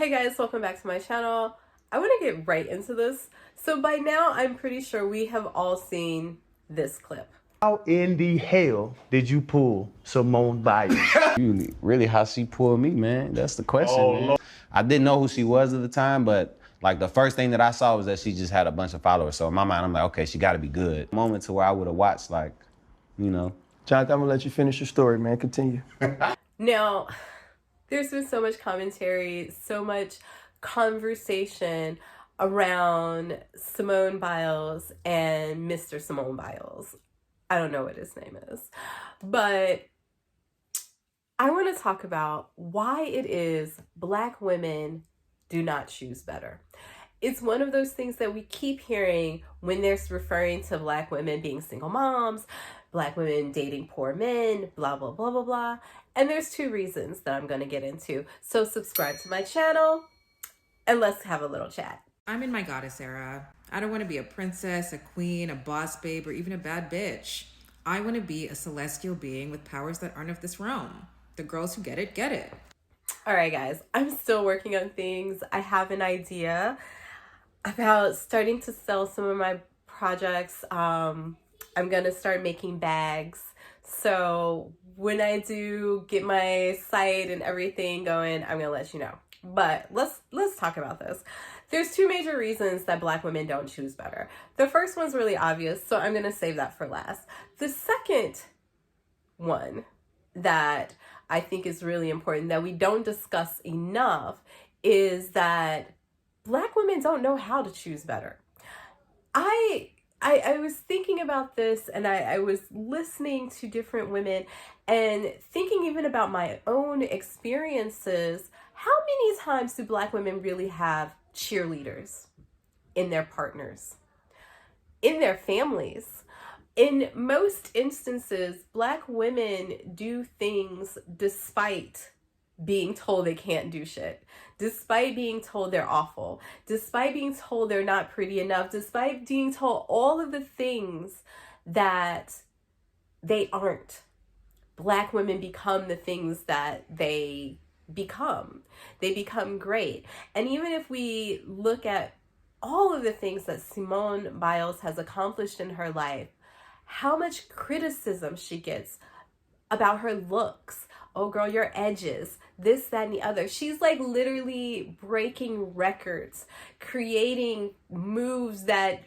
Hey guys, welcome back to my channel. I want to get right into this. So by now, I'm pretty sure we have all seen this clip. How in the hell did you pull Simone Biles? Really how she pulled me, man. That's the question, man. I didn't know who she was at the time, but like the first thing that I saw was that she just had a bunch of followers. So in my mind, I'm like, okay, she got to be good. Moment to where I would have watched, like, you know. Jonathan, I'm gonna let you finish your story, man. Continue. Now, there's been so much commentary, so much conversation around Simone Biles and Mr. Simone Biles. I don't know what his name is, but I want to talk about why it is Black women do not choose better. It's one of those things that we keep hearing when they're referring to Black women being single moms, Black women dating poor men, blah, blah, blah, blah, blah. And there's two reasons that I'm going to get into. So subscribe to my channel and let's have a little chat. I'm in my goddess era. I don't want to be a princess, a queen, a boss babe, or even a bad bitch. I want to be a celestial being with powers that aren't of this realm. The girls who get it, get it. All right, guys, I'm still working on things. I have an idea about starting to sell some of my projects. I'm going to start making bags. So when I do get my site and everything going, I'm going to let you know. But let's talk about this. There's two major reasons that Black women don't choose better. The first one's really obvious, so I'm going to save that for last. The second one that I think is really important that we don't discuss enough is that Black women don't know how to choose better. I was thinking about this, and I was listening to different women and thinking even about my own experiences. How many times do Black women really have cheerleaders in their partners, in their families? In most instances, Black women do things despite being told they can't do shit, despite being told they're awful, despite being told they're not pretty enough, despite being told all of the things that they aren't. Black women become the things that they become. They become great. And even if we look at all of the things that Simone Biles has accomplished in her life, how much criticism she gets about her looks. Oh girl, your edges, this, that, and the other. She's like literally breaking records, creating moves that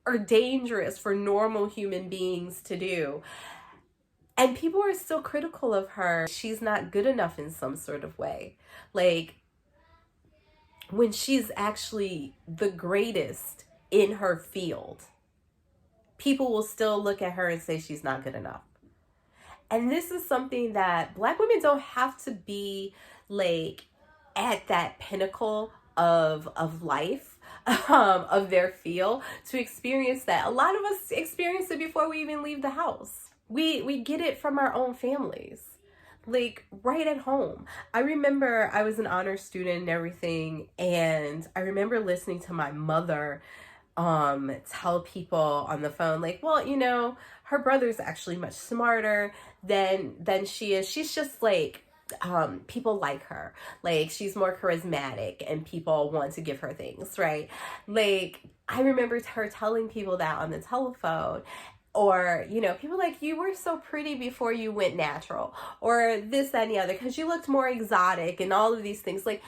are dangerous for normal human beings to do. And people are still critical of her. She's not good enough in some sort of way. Like, when she's actually the greatest in her field, people will still look at her and say she's not good enough. And this is something that Black women don't have to be like at that pinnacle of life, of their field to experience that. A lot of us experience it before we even leave the house. We get it from our own families, like right at home. I remember I was an honor student and everything, and I remember listening to my mother tell people on the phone, like, well, you know, her brother's actually much smarter than she is. She's just like, people like her. Like, she's more charismatic and people want to give her things, right? Like, I remember her telling people that on the telephone. Or, you know, people like, you were so pretty before you went natural, or this, that, and the other, because you looked more exotic and all of these things. Like,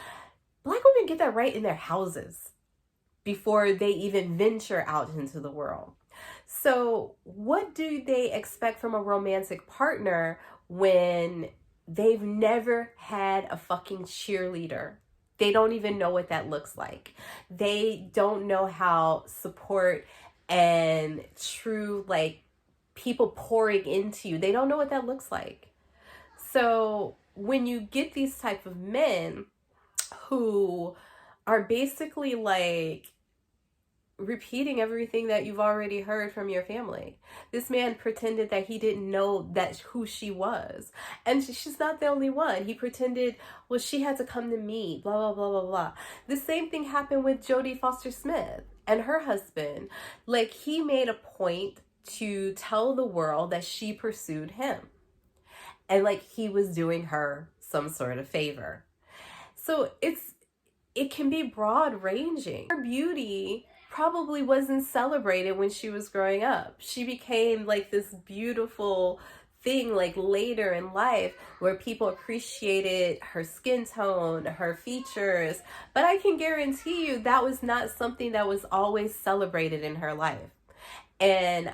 Black women get that right in their houses before they even venture out into the world. So what do they expect from a romantic partner when they've never had a fucking cheerleader? They don't even know what that looks like. They don't know how support and true, like, people pouring into you, they don't know what that looks like. So when you get these type of men who are basically like repeating everything that you've already heard from your family. This man pretended that he didn't know that who she was. And she's not the only one. He pretended, well, she had to come to me, blah, blah, blah, blah, blah. The same thing happened with Jodie Foster Smith and her husband. Like, he made a point to tell the world that she pursued him. And like he was doing her some sort of favor. So it's it can be broad ranging. Her beauty probably wasn't celebrated when she was growing up. She became like this beautiful thing like later in life where people appreciated her skin tone, her features, but I can guarantee you that was not something that was always celebrated in her life. And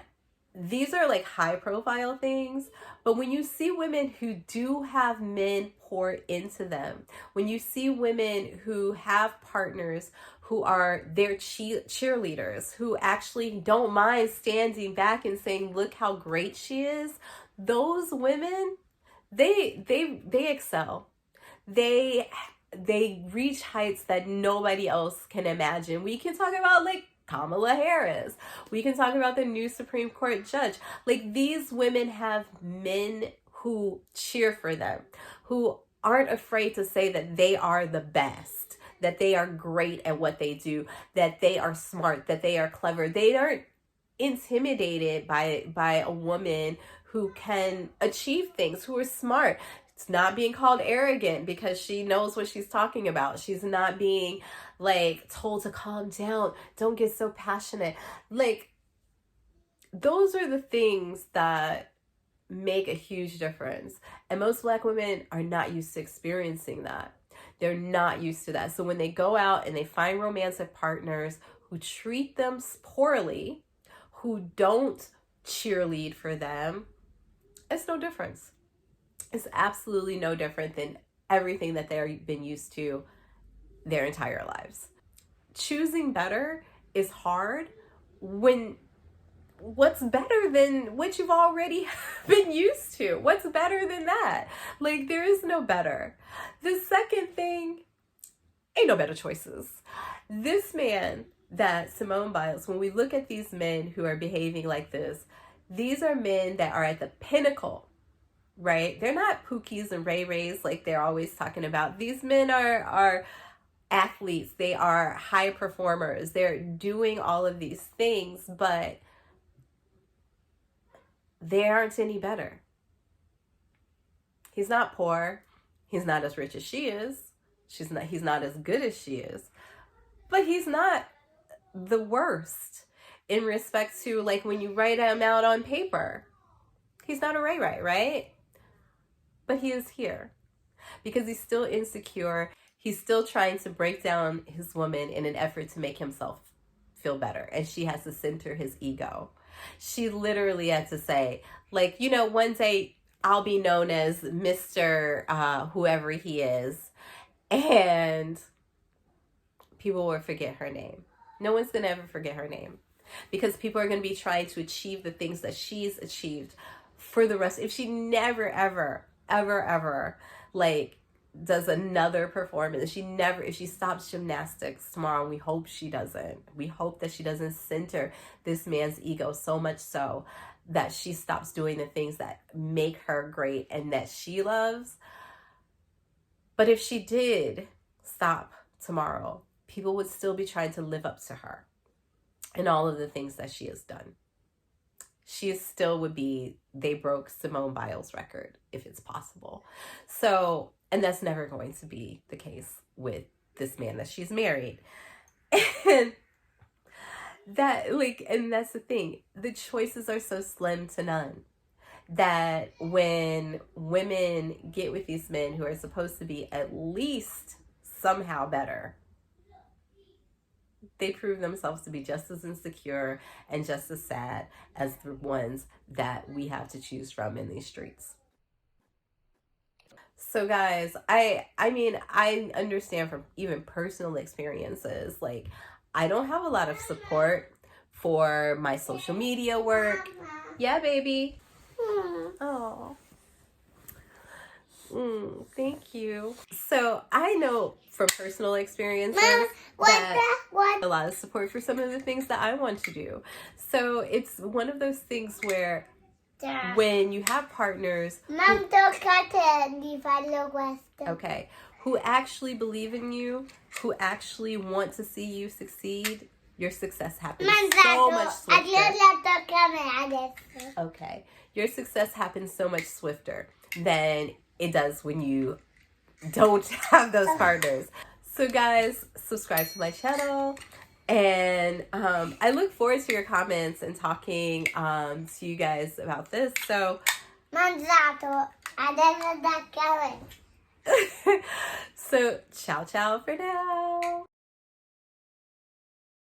these are like high profile things, but when you see women who do have men pour into them, when you see women who have partners who are their cheerleaders, who actually don't mind standing back and saying, look how great she is, those women, they excel. They reach heights that nobody else can imagine. We can talk about like Kamala Harris. We can talk about the new Supreme Court judge. Like, these women have men who cheer for them, who aren't afraid to say that they are the best, that they are great at what they do, that they are smart, that they are clever. They aren't intimidated by a woman who can achieve things, who are smart. It's not being called arrogant because she knows what she's talking about. She's not being like told to calm down. Don't get so passionate. Like, those are the things that make a huge difference. And most Black women are not used to experiencing that. They're not used to that. So when they go out and they find romantic partners who treat them poorly, who don't cheerlead for them, it's no difference. It's absolutely no different than everything that they've been used to their entire lives. Choosing better is hard when what's better than what you've already been used to? What's better than that? Like, there is no better. The second thing, ain't no better choices. This man that Simone Biles, when we look at these men who are behaving like this, these are men that are at the pinnacle, right? They're not Pookies and Ray Rays like they're always talking about. These men are athletes. They are high performers. They're doing all of these things, but they aren't any better. He's not poor. He's not as rich as she is. He's not as good as she is. But he's not the worst in respect to, like, when you write him out on paper. He's not a Ray Ray, right? But he is here because he's still insecure. He's still trying to break down his woman in an effort to make himself feel better. And she has to center his ego. She literally had to say, like, you know, one day I'll be known as Mr. Whoever he is. And people will forget her name. No one's going to ever forget her name because people are going to be trying to achieve the things that she's achieved for the rest. If she never, ever, like, does another performance, if she stops gymnastics tomorrow, and we hope she doesn't. We hope that she doesn't center this man's ego so much so that she stops doing the things that make her great and that she loves. But if she did stop tomorrow, people would still be trying to live up to her and all of the things that she has done. She still would be, they broke Simone Biles' record if it's possible. So, and that's never going to be the case with this man that she's married. And that's the thing. The choices are so slim to none that when women get with these men who are supposed to be at least somehow better, they prove themselves to be just as insecure and just as sad as the ones that we have to choose from in these streets. So guys, I mean, I understand from even personal experiences, like, I don't have a lot of support for my social media work. Yeah, baby. Oh. Thank you. So I know from personal experiences that a lot of support for some of the things that I want to do. So it's one of those things where when you have partners who actually believe in you, who actually want to see you succeed, your success happens so much swifter. Okay. Your success happens so much swifter than it does when you don't have those partners. So guys, subscribe to my channel. And I look forward to your comments and talking to you guys about this. So, Mangiato, adesso da cavolo. so ciao ciao for now.